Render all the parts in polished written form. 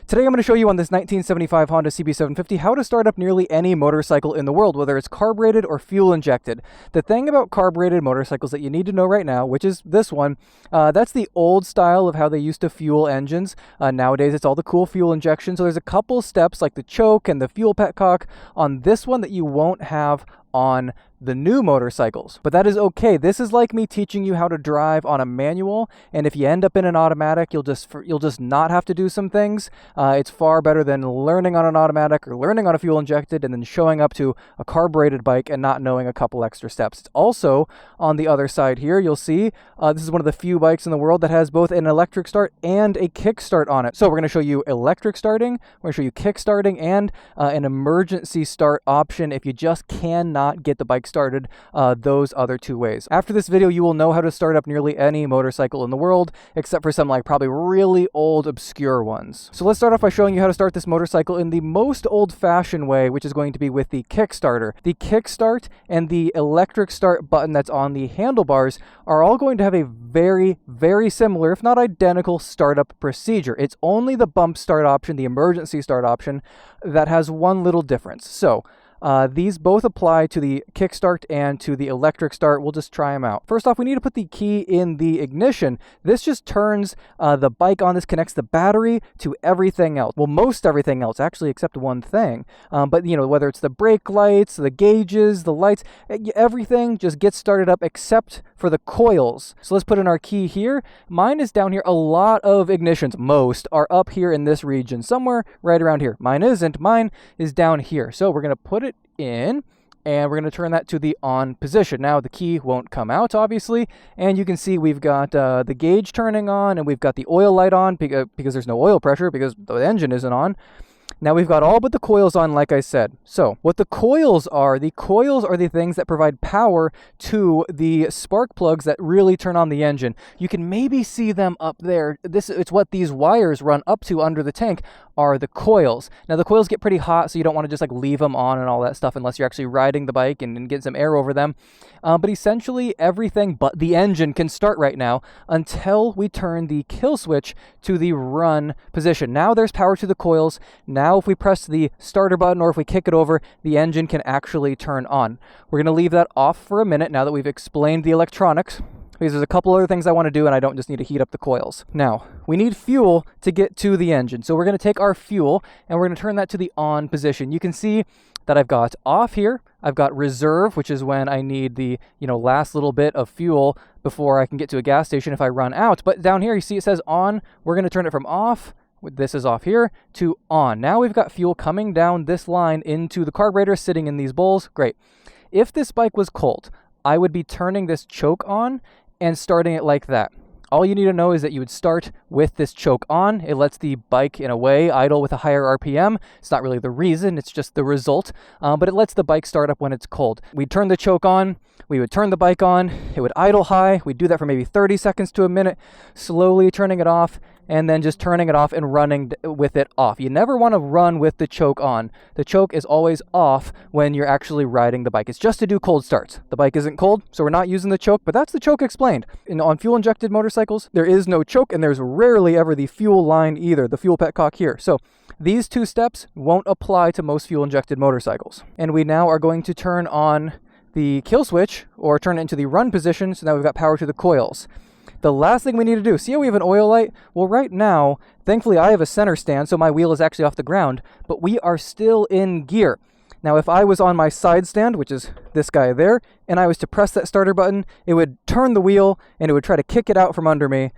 Today I'm going to show you on this 1975 Honda CB750 how to start up nearly any motorcycle in the world, whether it's carbureted or fuel injected. The thing about carbureted motorcycles that you need to know right now, which is this one, that's the old style of how they used to fuel engines. Nowadays it's all the cool fuel injection, so there's a couple steps like the choke and the fuel petcock on this one that you won't have on the new motorcycles. But that is okay. This is like me teaching you how to drive on a manual, and if you end up in an automatic, you'll just not have to do some things. It's far better than learning on an automatic or learning on a fuel injected and then showing up to a carbureted bike and not knowing a couple extra steps. It's also on the other side here, you'll see this is one of the few bikes in the world that has both an electric start and a kickstart on it. So we're going to show you electric starting, we're going to show you kick starting, and an emergency start option if you just cannot get the bike started those other two ways. After this video, you will know how to start up nearly any motorcycle in the world, except for some like probably really old obscure ones. So let's start off by showing you how to start this motorcycle in the most old-fashioned way, which is going to be with the Kickstarter. The Kickstart and the electric start button that's on the handlebars are all going to have a very, very similar, if not identical, startup procedure. It's only the bump start option, the emergency start option, that has one little difference. So these both apply to the kickstart and to the electric start. We'll just try them out. First off, we need to put the key in the ignition. This just turns the bike on. This connects the battery to everything else. Well, most everything else, actually, except one thing. But, you know, whether it's the brake lights, the gauges, the lights, everything just gets started up except for the coils. So let's put in our key here. Mine is down here. A lot of ignitions, most, are up here in this region, somewhere right around here. Mine isn't. Mine is down here. So we're going to put it in, and we're going to turn that to the on position. Now the key won't come out, obviously, and you can see we've got the gauge turning on, and we've got the oil light on because there's no oil pressure because the engine isn't on. Now we've got all but the coils on, like I said. So what the coils are the things that provide power to the spark plugs that really turn on the engine. You can maybe see them up there. It's what these wires run up to under the tank are the coils. Now the coils get pretty hot, so you don't want to just like leave them on and all that stuff unless you're actually riding the bike and get some air over them. But essentially everything but the engine can start right now until we turn the kill switch to the run position. Now there's power to the coils. Now if we press the starter button or if we kick it over, the engine can actually turn on. We're going to leave that off for a minute now that we've explained the electronics, because there's a couple other things I want to do and I don't just need to heat up the coils. Now, we need fuel to get to the engine. So we're going to take our fuel and we're going to turn that to the on position. You can see that I've got off here. I've got reserve, which is when I need the, last little bit of fuel before I can get to a gas station if I run out. But down here, you see it says on. We're going to turn it from off, this is off here, to on. Now we've got fuel coming down this line into the carburetor sitting in these bowls. Great. If this bike was cold, I would be turning this choke on and starting it like that. All you need to know is that you would start with this choke on. It lets the bike, in a way, idle with a higher RPM. It's not really the reason, it's just the result. But it lets the bike start up when it's cold. We'd turn the choke on, we would turn the bike on, it would idle high. We'd do that for maybe 30 seconds to a minute, slowly turning it off, and then just turning it off and running with it off. You never want to run with the choke on. The choke is always off when you're actually riding the bike. It's just to do cold starts. The bike isn't cold, so we're not using the choke, but that's the choke explained. On fuel-injected motorcycles, there is no choke, and there's rarely ever the fuel line either, the fuel petcock here. So these two steps won't apply to most fuel-injected motorcycles. And we now are going to turn on the kill switch, or turn it into the run position, so now we've got power to the coils. The last thing we need to do, see how we have an oil light? Well, right now, thankfully I have a center stand, so my wheel is actually off the ground, but we are still in gear. Now, if I was on my side stand, which is this guy there, and I was to press that starter button, it would turn the wheel, and it would try to kick it out from under me,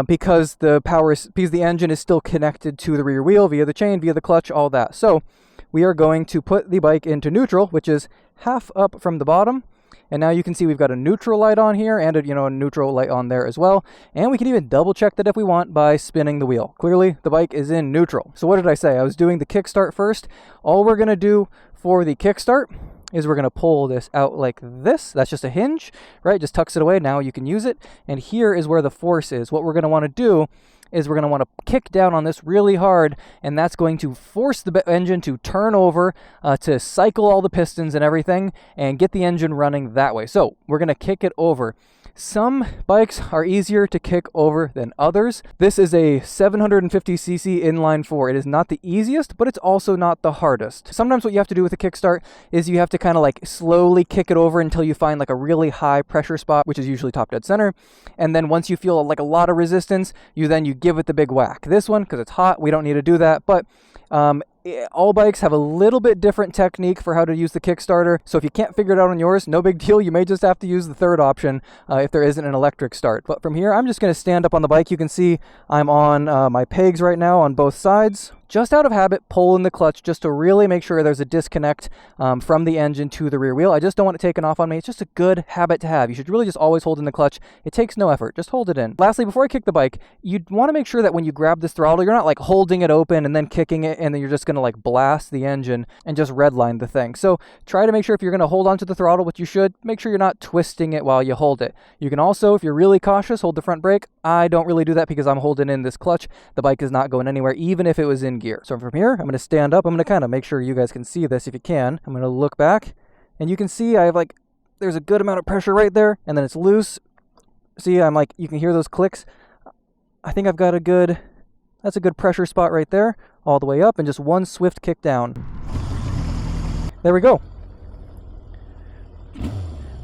because the engine is still connected to the rear wheel via the chain, via the clutch, all that. So we are going to put the bike into neutral, which is half up from the bottom. And now you can see we've got a neutral light on here and a neutral light on there as well. And we can even double check that if we want by spinning the wheel. Clearly, the bike is in neutral. So what did I say? I was doing the kickstart first. All we're going to do for the kickstart is we're going to pull this out like this. That's just a hinge, right? Just tucks it away. Now you can use it. And here is where the force is. What we're going to want to do is we're going to want to kick down on this really hard, and that's going to force the engine to turn over, to cycle all the pistons and everything, and get the engine running that way. So we're going to kick it over. Some bikes are easier to kick over than others. This is a 750cc inline 4. It is not the easiest, but it's also not the hardest. Sometimes what you have to do with a Kickstart is you have to kind of like slowly kick it over until you find like a really high pressure spot, which is usually top dead center. And then once you feel like a lot of resistance, you give it the big whack. This one, because it's hot, we don't need to do that, but all bikes have a little bit different technique for how to use the Kickstarter, so if you can't figure it out on yours, no big deal. You may just have to use the third option if there isn't an electric start. But from here, I'm just going to stand up on the bike. You can see I'm on my pegs right now on both sides. Just out of habit, pull in the clutch just to really make sure there's a disconnect from the engine to the rear wheel. I just don't want it taken off on me. It's just a good habit to have. You should really just always hold in the clutch. It takes no effort. Just hold it in. Lastly, before I kick the bike, you'd want to make sure that when you grab this throttle, you're not like holding it open and then kicking it, and then you're just going to like blast the engine and just redline the thing. So try to make sure if you're going to hold onto the throttle, which you should, make sure you're not twisting it while you hold it. You can also, if you're really cautious, hold the front brake. I don't really do that because I'm holding in this clutch. The bike is not going anywhere, even if it was in gear. So from here, I'm going to stand up. I'm going to kind of make sure you guys can see this if you can. I'm going to look back, and you can see I have like, there's a good amount of pressure right there, and then it's loose. See, I'm like, you can hear those clicks. I think I've got that's a good pressure spot right there, all the way up, and just one swift kick down. There we go.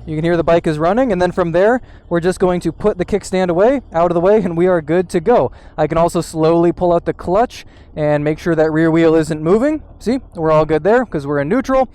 You can hear the bike is running, and then from there, we're just going to put the kickstand away, out of the way, and we are good to go. I can also slowly pull out the clutch and make sure that rear wheel isn't moving. See, we're all good there because we're in neutral.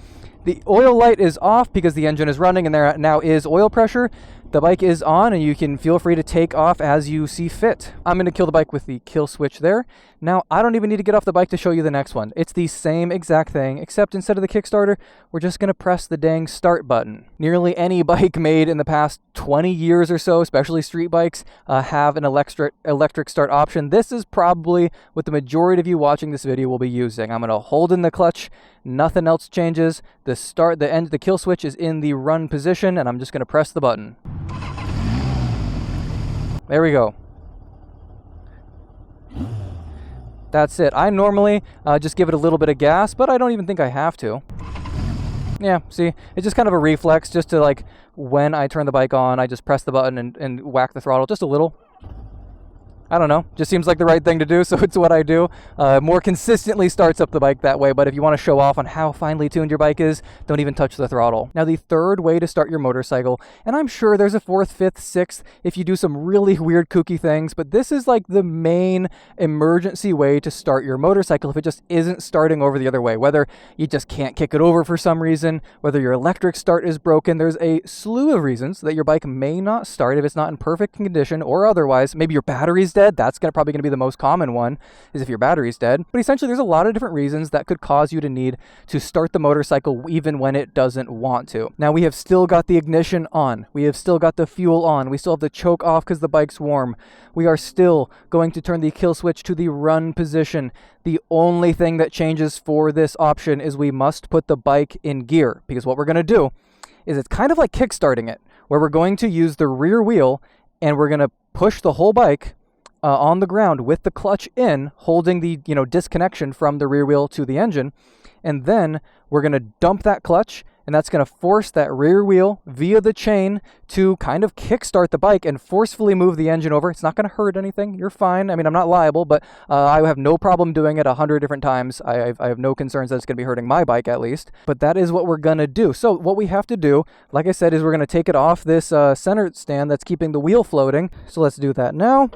The oil light is off because the engine is running and there now is oil pressure. The bike is on, and you can feel free to take off as you see fit. I'm going to kill the bike with the kill switch there. Now, I don't even need to get off the bike to show you the next one. It's the same exact thing, except instead of the Kickstarter, we're just going to press the dang start button. Nearly any bike made in the past 20 years or so, especially street bikes, have an electric start option. This is probably what the majority of you watching this video will be using. I'm going to hold in the clutch. Nothing else changes. The kill switch is in the run position, and I'm just going to press the button. There we go. That's it. I normally just give it a little bit of gas, but I don't even think I have to. Yeah, see, it's just kind of a reflex, just to like, when I turn the bike on, I just press the button and whack the throttle just a little. I don't know, just seems like the right thing to do, so it's what I do. More consistently starts up the bike that way, but if you want to show off on how finely tuned your bike is, don't even touch the throttle. Now, the third way to start your motorcycle, and I'm sure there's a fourth, fifth, sixth if you do some really weird kooky things, but this is like the main emergency way to start your motorcycle if it just isn't starting over the other way. Whether you just can't kick it over for some reason, whether your electric start is broken, there's a slew of reasons that your bike may not start if it's not in perfect condition or otherwise. Maybe your battery's dead. That's probably going to be the most common one, is if your battery's dead. But essentially, there's a lot of different reasons that could cause you to need to start the motorcycle even when it doesn't want to. Now, we have still got the ignition on. We have still got the fuel on. We still have the choke off because the bike's warm. We are still going to turn the kill switch to the run position. The only thing that changes for this option is we must put the bike in gear, because what we're going to do is it's kind of like kickstarting it, where we're going to use the rear wheel and we're going to push the whole bike on the ground with the clutch in, holding the disconnection from the rear wheel to the engine, and then we're going to dump that clutch, and that's going to force that rear wheel via the chain to kind of kickstart the bike and forcefully move the engine over. It's not going to hurt anything. You're fine. I mean, I'm not liable, but I have no problem doing it 100 different times. I have no concerns that it's going to be hurting my bike, at least. But that is what we're going to do. So what we have to do, like I said, is we're going to take it off this center stand that's keeping the wheel floating. So let's do that now.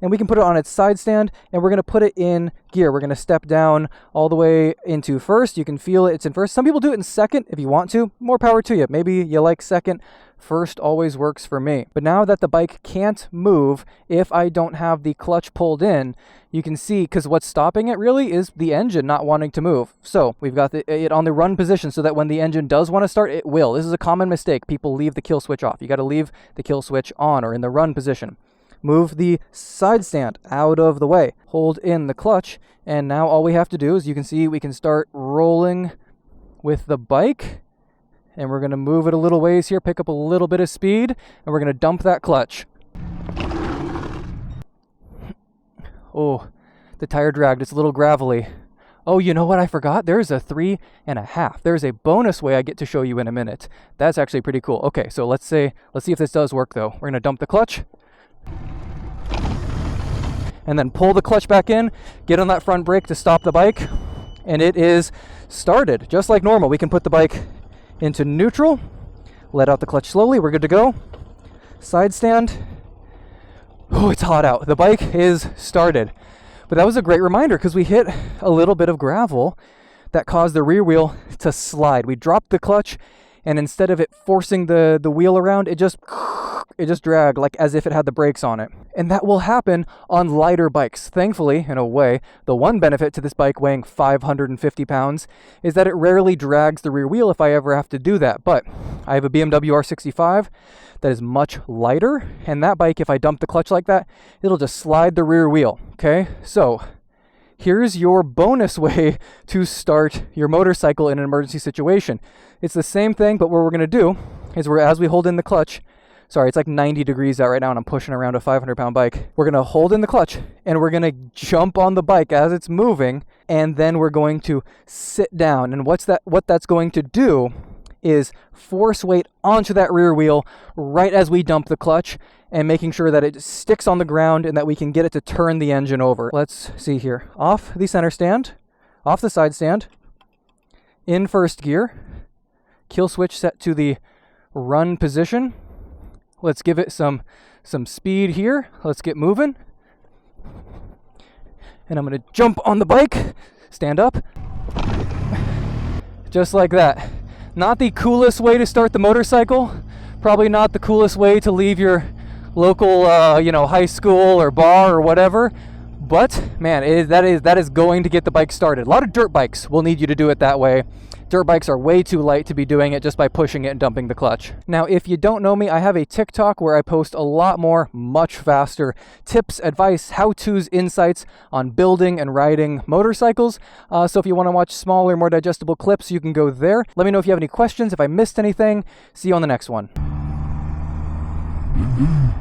And we can put it on its side stand, and we're going to put it in gear. We're going to step down all the way into first. You can feel it's in first. Some people do it in second if you want to. More power to you. Maybe you like second. First always works for me. But now that the bike can't move if I don't have the clutch pulled in, you can see, because what's stopping it really is the engine not wanting to move. So we've got it on the run position so that when the engine does want to start, it will. This is a common mistake. People leave the kill switch off. You got to leave the kill switch on or in the run position. Move the side stand out of the way. Hold in the clutch, and now all we have to do is, you can see, we can start rolling with the bike, and we're going to move it a little ways here, pick up a little bit of speed, and we're going to dump that clutch. Oh, the tire dragged. It's a little gravelly. Oh, you know what I forgot? There's a 3.5. There's a bonus way I get to show you in a minute. That's actually pretty cool. Okay, so let's see if this does work though. We're gonna dump the clutch. And then pull the clutch back in, get on that front brake to stop the bike, and it is started. Just like normal, we can put the bike into neutral, let out the clutch slowly, we're good to go. Side stand. Oh, it's hot out. The bike is started. But that was a great reminder because we hit a little bit of gravel that caused the rear wheel to slide. We dropped the clutch, and instead of it forcing the wheel around, it just dragged like as if it had the brakes on it. And that will happen on lighter bikes. Thankfully, in a way, the one benefit to this bike weighing 550 pounds is that it rarely drags the rear wheel if I ever have to do that. But I have a BMW R65 that is much lighter, and that bike, if I dump the clutch like that, it'll just slide the rear wheel. Okay, so here's your bonus way to start your motorcycle in an emergency situation. It's the same thing, but what we're going to do is as we hold in the clutch, sorry, it's like 90 degrees out right now and I'm pushing around a 500-pound bike. We're going to hold in the clutch and we're going to jump on the bike as it's moving, and then we're going to sit down. And what that's going to do is force weight onto that rear wheel right as we dump the clutch, and making sure that it sticks on the ground and that we can get it to turn the engine over. Let's see here. Off the center stand, off the side stand, in first gear, kill switch set to the run position. Let's give it some speed here. Let's get moving. And I'm going to jump on the bike, stand up, just like that. Not the coolest way to start the motorcycle, probably not the coolest way to leave your local high school or bar or whatever, but man, that is going to get the bike started. A lot of dirt bikes will need you to do it that way. Dirt bikes are way too light to be doing it just by pushing it and dumping the clutch. Now, if you don't know me, I have a TikTok where I post a lot more, much faster tips, advice, how-tos, insights on building and riding motorcycles. So if you want to watch smaller, more digestible clips, you can go there. Let me know if you have any questions, if I missed anything. See you on the next one. Mm-hmm.